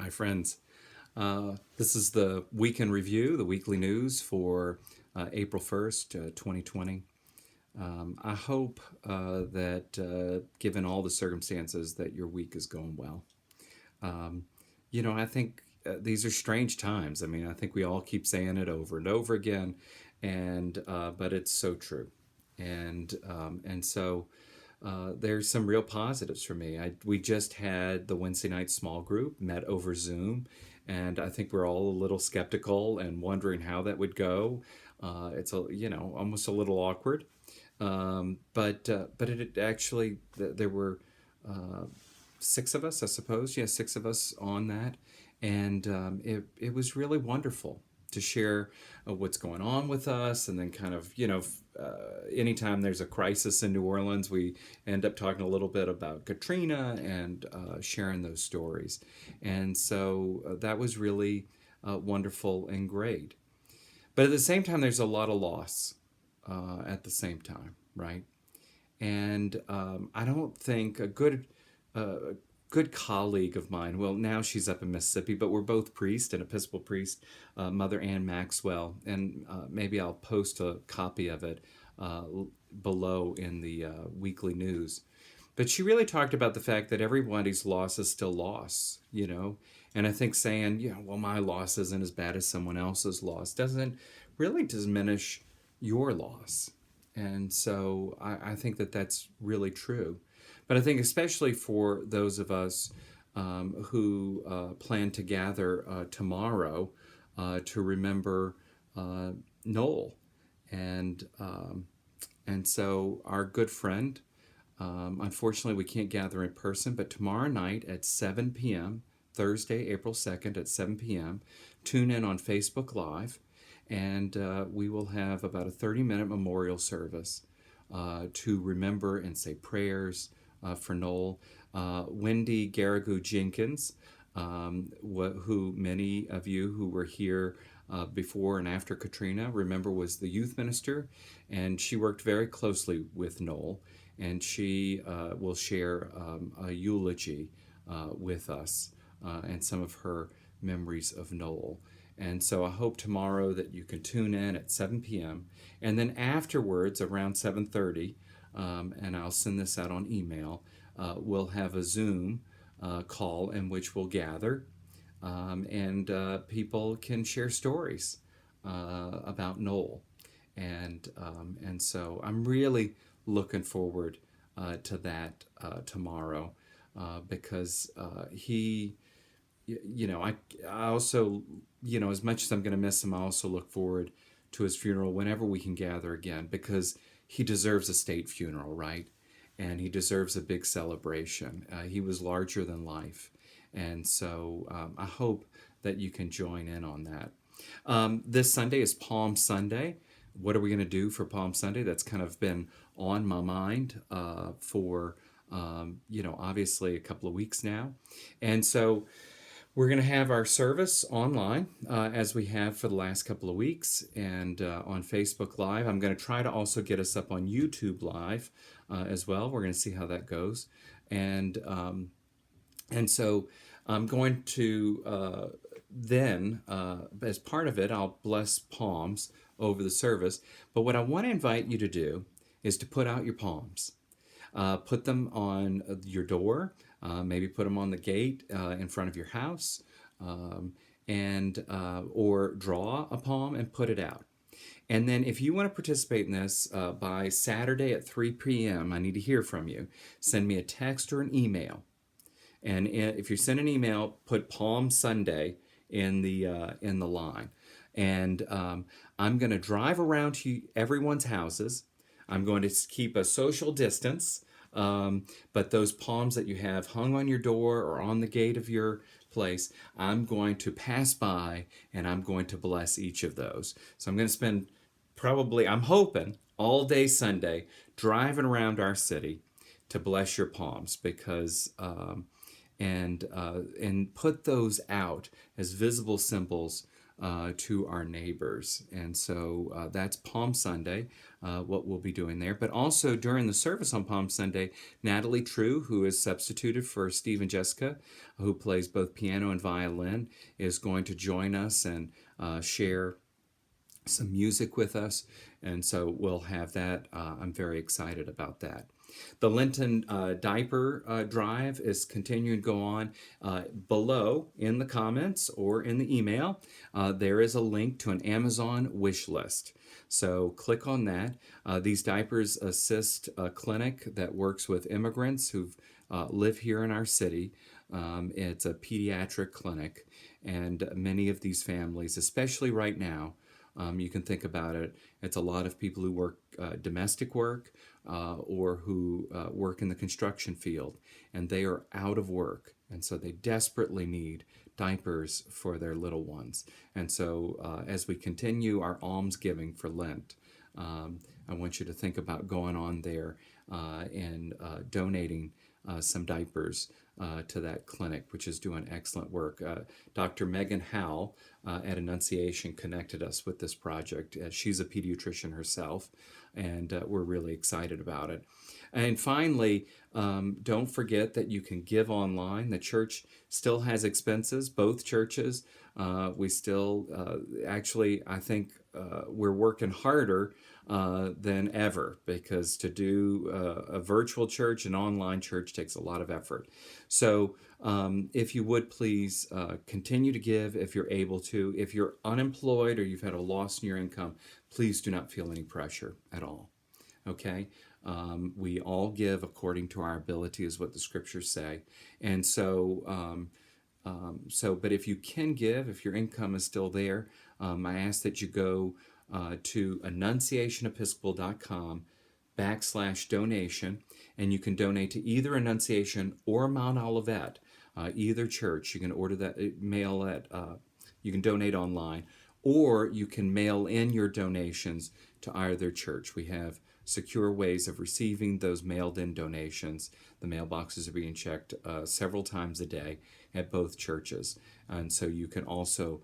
Hi, friends. This is the weekend review, the weekly news for April 1st, 2020. I hope that, given all the circumstances, that your week is going well. Um, I think these are strange times. I mean, I think we all keep saying it over and over again, and but it's so true. And there's some real positives for me. We just had the Wednesday night small group met over Zoom, and I think we're all a little skeptical and wondering how that would go. It's almost a little awkward, but it actually there were uh, six of us, I suppose. Yeah, six of us on that, and it was really wonderful to share what's going on with us, and then kind of anytime there's a crisis in New Orleans, we end up talking a little bit about Katrina and sharing those stories, and so that was really wonderful and great. But at the same time, there's a lot of loss at the same time, right? And I don't think a good colleague of mine. Well, now she's up in Mississippi, but we're both priests, an Episcopal priest, Mother Ann Maxwell, and maybe I'll post a copy of it uh, below in the weekly news. But she really talked about the fact that everybody's loss is still loss. And I think saying, well, my loss isn't as bad as someone else's loss doesn't really diminish your loss. And so I think that that's really true. But I think, especially for those of us who plan to gather tomorrow to remember uh, Noel. And, um, and so, our good friend, unfortunately, we can't gather in person, but tomorrow night at 7 p.m., Thursday, April 2nd at 7 p.m., tune in on Facebook Live, and we will have about a 30-minute memorial service to remember and say prayers for Noel. Wendy Garrigou Jenkins, who many of you who were here before and after Katrina remember was the youth minister, and she worked very closely with Noel, and she will share a eulogy with us and some of her memories of Noel. And so I hope tomorrow that you can tune in at 7 p.m. And then afterwards, around 7:30, and I'll send this out on email, we'll have a Zoom call in which we'll gather, and people can share stories about Noel. And so I'm really looking forward to that tomorrow, because he, I also, as much as I'm going to miss him, I also look forward to his funeral whenever we can gather again, because he deserves a state funeral, right? And he deserves a big celebration. He was larger than life. And so I hope that you can join in on that. This Sunday is Palm Sunday. What are we going to do for Palm Sunday? That's kind of been on my mind for, obviously a couple of weeks now. And so we're going to have our service online, as we have for the last couple of weeks, and on Facebook Live. I'm going to try to also get us up on YouTube Live as well. We're going to see how that goes. And so I'm going to then, as part of it, I'll bless palms over the service. But what I want to invite you to do is to put out your palms. Put them on your door, maybe put them on the gate in front of your house, and or draw a palm and put it out. And then, if you want to participate in this by Saturday at 3 p.m., I need to hear from you. Send me a text or an email. And if you send an email, put Palm Sunday in the line. And I'm going to drive around to everyone's houses. I'm going to keep a social distance. But those palms that you have hung on your door or on the gate of your place, I'm going to pass by and I'm going to bless each of those. So I'm going to spend, probably, I'm hoping, all day Sunday driving around our city to bless your palms, because and put those out as visible symbols to our neighbors. And so that's Palm Sunday, what we'll be doing there. But also during the service on Palm Sunday, Natalie True, who is substituted for Steve and Jessica, who plays both piano and violin, is going to join us and share some music with us. And so we'll have that. I'm very excited about that. The Lenten diaper drive is continuing to go on. Below in the comments or in the email, there is a link to an Amazon wish list. So click on that. These diapers assist a clinic that works with immigrants who live here in our city. It's a pediatric clinic, and many of these families, especially right now, you can think about it. It's a lot of people who work domestic work or who work in the construction field, and they are out of work. And so they desperately need diapers for their little ones. And so as we continue our almsgiving for Lent, I want you to think about going on there and donating some diapers to that clinic, which is doing excellent work. Dr. Megan Howell at Annunciation connected us with this project. She's a pediatrician herself, and we're really excited about it. And finally, don't forget that you can give online. The church still has expenses, both churches. We still, actually, I think we're working harder than ever, because to do a virtual church and online church takes a lot of effort. So if you would please continue to give if you're able to. If you're unemployed or you've had a loss in your income, please do not feel any pressure at all. Okay? We all give according to our ability, is what the scriptures say. And so, but if you can give, if your income is still there, I ask that you go to annunciationepiscopal.com/donation, and you can donate to either Annunciation or Mount Olivet, either church. You can order that, mail it, you can donate online, or you can mail in your donations to either church. We have secure ways of receiving those mailed in donations. The mailboxes are being checked several times a day at both churches, and so you can also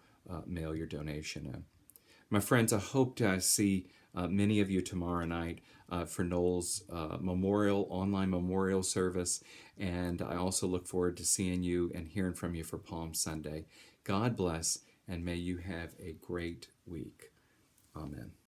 mail your donation in. My friends, I hope to see many of you tomorrow night for Noel's online memorial service, and I also look forward to seeing you and hearing from you for Palm Sunday. God bless, and may you have a great week. Amen.